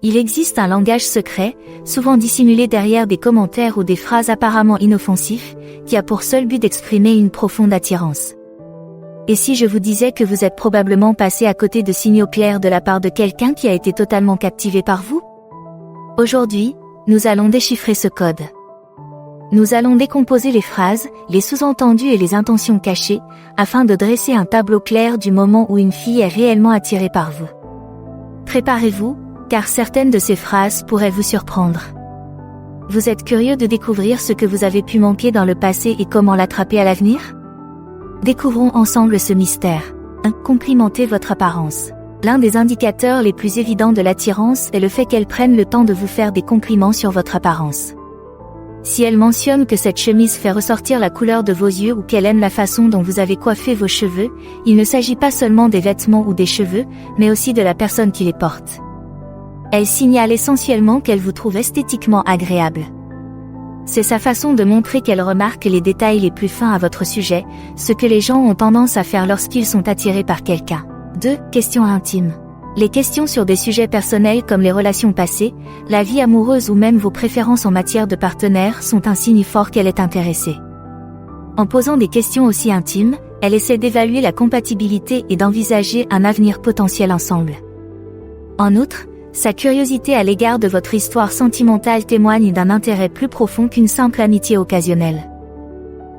Il existe un langage secret, souvent dissimulé derrière des commentaires ou des phrases apparemment inoffensifs, qui a pour seul but d'exprimer une profonde attirance. Et si je vous disais que vous êtes probablement passé à côté de signaux clairs de la part de quelqu'un qui a été totalement captivé par vous? Aujourd'hui, nous allons déchiffrer ce code. Nous allons décomposer les phrases, les sous-entendus et les intentions cachées, afin de dresser un tableau clair du moment où une fille est réellement attirée par vous. Préparez-vous, car certaines de ces phrases pourraient vous surprendre. Vous êtes curieux de découvrir ce que vous avez pu manquer dans le passé et comment l'attraper à l'avenir? Découvrons ensemble ce mystère. 1. Complimentez votre apparence. L'un des indicateurs les plus évidents de l'attirance est le fait qu'elle prenne le temps de vous faire des compliments sur votre apparence. Si elle mentionne que cette chemise fait ressortir la couleur de vos yeux ou qu'elle aime la façon dont vous avez coiffé vos cheveux, il ne s'agit pas seulement des vêtements ou des cheveux, mais aussi de la personne qui les porte. Elle signale essentiellement qu'elle vous trouve esthétiquement agréable. C'est sa façon de montrer qu'elle remarque les détails les plus fins à votre sujet, ce que les gens ont tendance à faire lorsqu'ils sont attirés par quelqu'un. 2. Questions intimes. Les questions sur des sujets personnels comme les relations passées, la vie amoureuse ou même vos préférences en matière de partenaire sont un signe fort qu'elle est intéressée. En posant des questions aussi intimes, elle essaie d'évaluer la compatibilité et d'envisager un avenir potentiel ensemble. En outre, sa curiosité à l'égard de votre histoire sentimentale témoigne d'un intérêt plus profond qu'une simple amitié occasionnelle.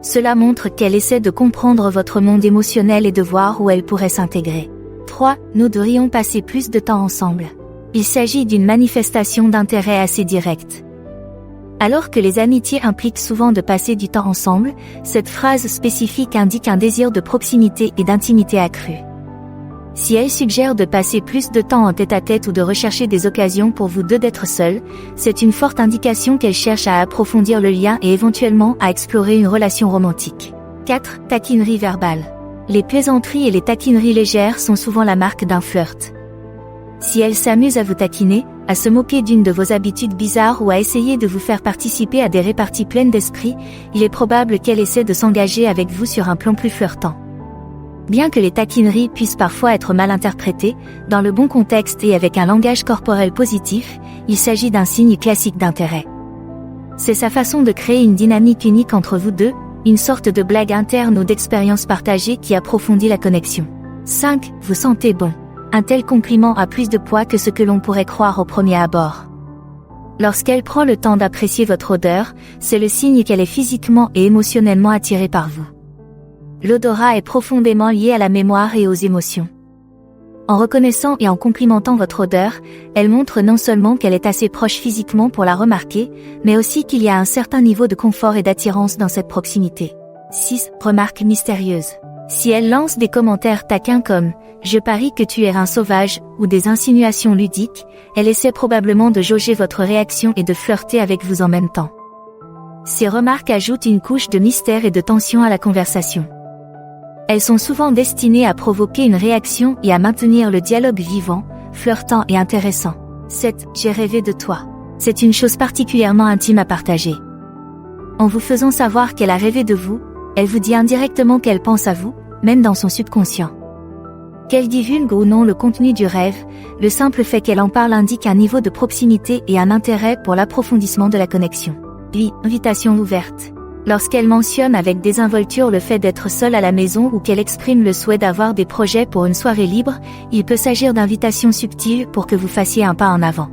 Cela montre qu'elle essaie de comprendre votre monde émotionnel et de voir où elle pourrait s'intégrer. 3. Nous devrions passer plus de temps ensemble. Il s'agit d'une manifestation d'intérêt assez directe. Alors que les amitiés impliquent souvent de passer du temps ensemble, cette phrase spécifique indique un désir de proximité et d'intimité accrue. Si elle suggère de passer plus de temps en tête-à-tête ou de rechercher des occasions pour vous deux d'être seuls, c'est une forte indication qu'elle cherche à approfondir le lien et éventuellement à explorer une relation romantique. 4. Taquinerie verbale. Les plaisanteries et les taquineries légères sont souvent la marque d'un flirt. Si elle s'amuse à vous taquiner, à se moquer d'une de vos habitudes bizarres ou à essayer de vous faire participer à des réparties pleines d'esprit, il est probable qu'elle essaie de s'engager avec vous sur un plan plus flirtant. Bien que les taquineries puissent parfois être mal interprétées, dans le bon contexte et avec un langage corporel positif, il s'agit d'un signe classique d'intérêt. C'est sa façon de créer une dynamique unique entre vous deux, une sorte de blague interne ou d'expérience partagée qui approfondit la connexion. 5. Vous sentez bon. Un tel compliment a plus de poids que ce que l'on pourrait croire au premier abord. Lorsqu'elle prend le temps d'apprécier votre odeur, c'est le signe qu'elle est physiquement et émotionnellement attirée par vous. L'odorat est profondément lié à la mémoire et aux émotions. En reconnaissant et en complimentant votre odeur, elle montre non seulement qu'elle est assez proche physiquement pour la remarquer, mais aussi qu'il y a un certain niveau de confort et d'attirance dans cette proximité. 6. Remarque mystérieuse. Si elle lance des commentaires taquins comme « Je parie que tu es un sauvage » ou des insinuations ludiques, elle essaie probablement de jauger votre réaction et de flirter avec vous en même temps. Ces remarques ajoutent une couche de mystère et de tension à la conversation. Elles sont souvent destinées à provoquer une réaction et à maintenir le dialogue vivant, flirtant et intéressant. 7. J'ai rêvé de toi. C'est une chose particulièrement intime à partager. En vous faisant savoir qu'elle a rêvé de vous, elle vous dit indirectement qu'elle pense à vous, même dans son subconscient. Qu'elle divulgue ou non le contenu du rêve, le simple fait qu'elle en parle indique un niveau de proximité et un intérêt pour l'approfondissement de la connexion. 8. Invitation ouverte. Lorsqu'elle mentionne avec désinvolture le fait d'être seule à la maison ou qu'elle exprime le souhait d'avoir des projets pour une soirée libre, il peut s'agir d'invitations subtiles pour que vous fassiez un pas en avant.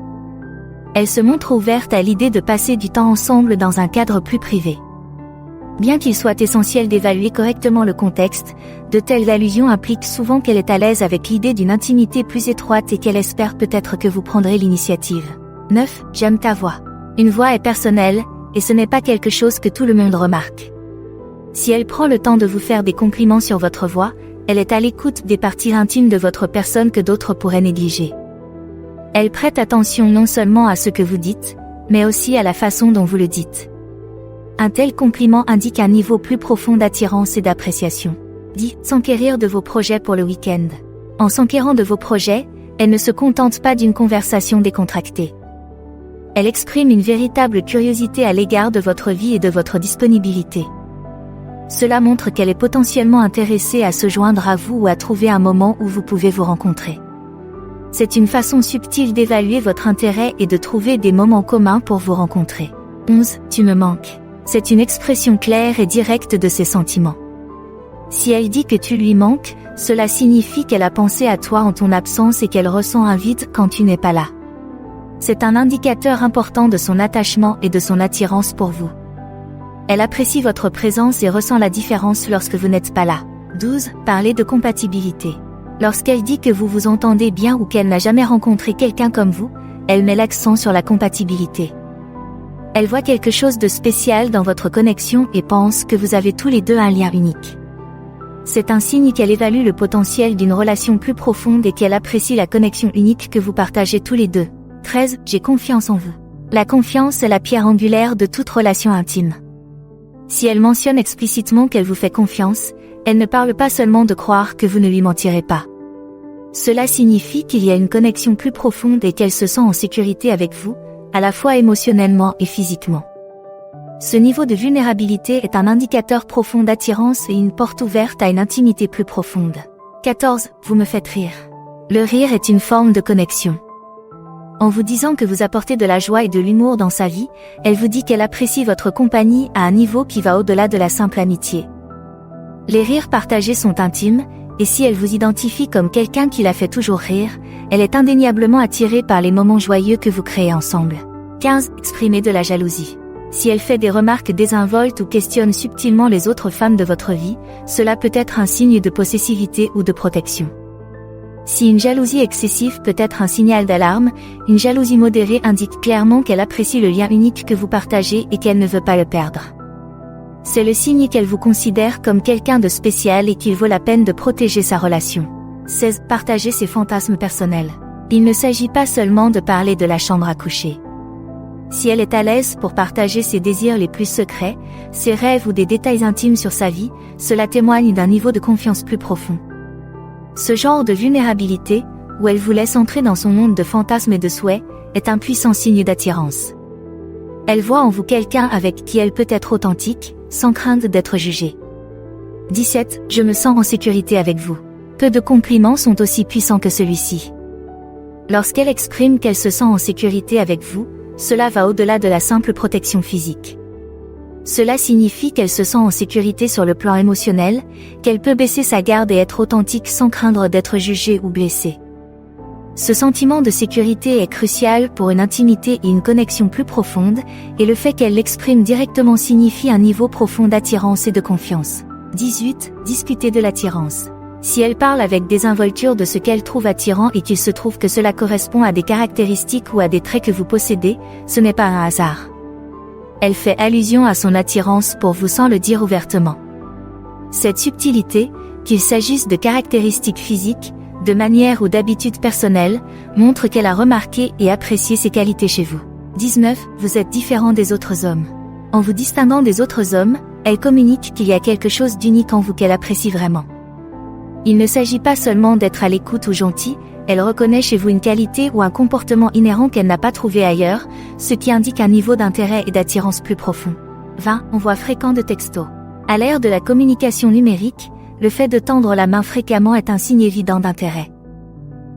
Elle se montre ouverte à l'idée de passer du temps ensemble dans un cadre plus privé. Bien qu'il soit essentiel d'évaluer correctement le contexte, de telles allusions impliquent souvent qu'elle est à l'aise avec l'idée d'une intimité plus étroite et qu'elle espère peut-être que vous prendrez l'initiative. 9. J'aime ta voix. Une voix est personnelle, et ce n'est pas quelque chose que tout le monde remarque. Si elle prend le temps de vous faire des compliments sur votre voix, elle est à l'écoute des parties intimes de votre personne que d'autres pourraient négliger. Elle prête attention non seulement à ce que vous dites, mais aussi à la façon dont vous le dites. Un tel compliment indique un niveau plus profond d'attirance et d'appréciation. 10. S'enquérir de vos projets pour le week-end. En s'enquérant de vos projets, elle ne se contente pas d'une conversation décontractée. Elle exprime une véritable curiosité à l'égard de votre vie et de votre disponibilité. Cela montre qu'elle est potentiellement intéressée à se joindre à vous ou à trouver un moment où vous pouvez vous rencontrer. C'est une façon subtile d'évaluer votre intérêt et de trouver des moments communs pour vous rencontrer. 11. Tu me manques. C'est une expression claire et directe de ses sentiments. Si elle dit que tu lui manques, cela signifie qu'elle a pensé à toi en ton absence et qu'elle ressent un vide quand tu n'es pas là. C'est un indicateur important de son attachement et de son attirance pour vous. Elle apprécie votre présence et ressent la différence lorsque vous n'êtes pas là. 12. Parler de compatibilité. Lorsqu'elle dit que vous vous entendez bien ou qu'elle n'a jamais rencontré quelqu'un comme vous, elle met l'accent sur la compatibilité. Elle voit quelque chose de spécial dans votre connexion et pense que vous avez tous les deux un lien unique. C'est un signe qu'elle évalue le potentiel d'une relation plus profonde et qu'elle apprécie la connexion unique que vous partagez tous les deux. 13. J'ai confiance en vous. La confiance est la pierre angulaire de toute relation intime. Si elle mentionne explicitement qu'elle vous fait confiance, elle ne parle pas seulement de croire que vous ne lui mentirez pas. Cela signifie qu'il y a une connexion plus profonde et qu'elle se sent en sécurité avec vous, à la fois émotionnellement et physiquement. Ce niveau de vulnérabilité est un indicateur profond d'attirance et une porte ouverte à une intimité plus profonde. 14. Vous me faites rire. Le rire est une forme de connexion. En vous disant que vous apportez de la joie et de l'humour dans sa vie, elle vous dit qu'elle apprécie votre compagnie à un niveau qui va au-delà de la simple amitié. Les rires partagés sont intimes, et si elle vous identifie comme quelqu'un qui la fait toujours rire, elle est indéniablement attirée par les moments joyeux que vous créez ensemble. 15. Exprimer de la jalousie. Si elle fait des remarques désinvoltes ou questionne subtilement les autres femmes de votre vie, cela peut être un signe de possessivité ou de protection. Si une jalousie excessive peut être un signal d'alarme, une jalousie modérée indique clairement qu'elle apprécie le lien unique que vous partagez et qu'elle ne veut pas le perdre. C'est le signe qu'elle vous considère comme quelqu'un de spécial et qu'il vaut la peine de protéger sa relation. 16. Partager ses fantasmes personnels. Il ne s'agit pas seulement de parler de la chambre à coucher. Si elle est à l'aise pour partager ses désirs les plus secrets, ses rêves ou des détails intimes sur sa vie, cela témoigne d'un niveau de confiance plus profond. Ce genre de vulnérabilité, où elle vous laisse entrer dans son monde de fantasmes et de souhaits, est un puissant signe d'attirance. Elle voit en vous quelqu'un avec qui elle peut être authentique, sans crainte d'être jugée. 17. Je me sens en sécurité avec vous. Peu de compliments sont aussi puissants que celui-ci. Lorsqu'elle exprime qu'elle se sent en sécurité avec vous, cela va au-delà de la simple protection physique. Cela signifie qu'elle se sent en sécurité sur le plan émotionnel, qu'elle peut baisser sa garde et être authentique sans craindre d'être jugée ou blessée. Ce sentiment de sécurité est crucial pour une intimité et une connexion plus profonde, et le fait qu'elle l'exprime directement signifie un niveau profond d'attirance et de confiance. 18. Discuter de l'attirance. Si elle parle avec désinvolture de ce qu'elle trouve attirant et qu'il se trouve que cela correspond à des caractéristiques ou à des traits que vous possédez, ce n'est pas un hasard. Elle fait allusion à son attirance pour vous sans le dire ouvertement. Cette subtilité, qu'il s'agisse de caractéristiques physiques, de manières ou d'habitudes personnelles, montre qu'elle a remarqué et apprécié ces qualités chez vous. 19. Vous êtes différent des autres hommes. En vous distinguant des autres hommes, elle communique qu'il y a quelque chose d'unique en vous qu'elle apprécie vraiment. Il ne s'agit pas seulement d'être à l'écoute ou gentil, elle reconnaît chez vous une qualité ou un comportement inhérent qu'elle n'a pas trouvé ailleurs, ce qui indique un niveau d'intérêt et d'attirance plus profond. 20. Envoi fréquent de textos. À l'ère de la communication numérique, le fait de tendre la main fréquemment est un signe évident d'intérêt.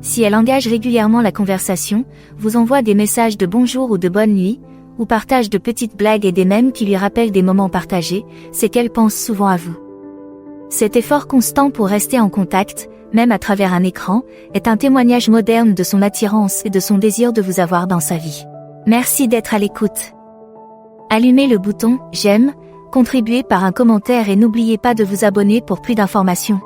Si elle engage régulièrement la conversation, vous envoie des messages de bonjour ou de bonne nuit, ou partage de petites blagues et des mèmes qui lui rappellent des moments partagés, c'est qu'elle pense souvent à vous. Cet effort constant pour rester en contact, même à travers un écran, est un témoignage moderne de son attirance et de son désir de vous avoir dans sa vie. Merci d'être à l'écoute. Allumez le bouton « J'aime », contribuez par un commentaire et n'oubliez pas de vous abonner pour plus d'informations.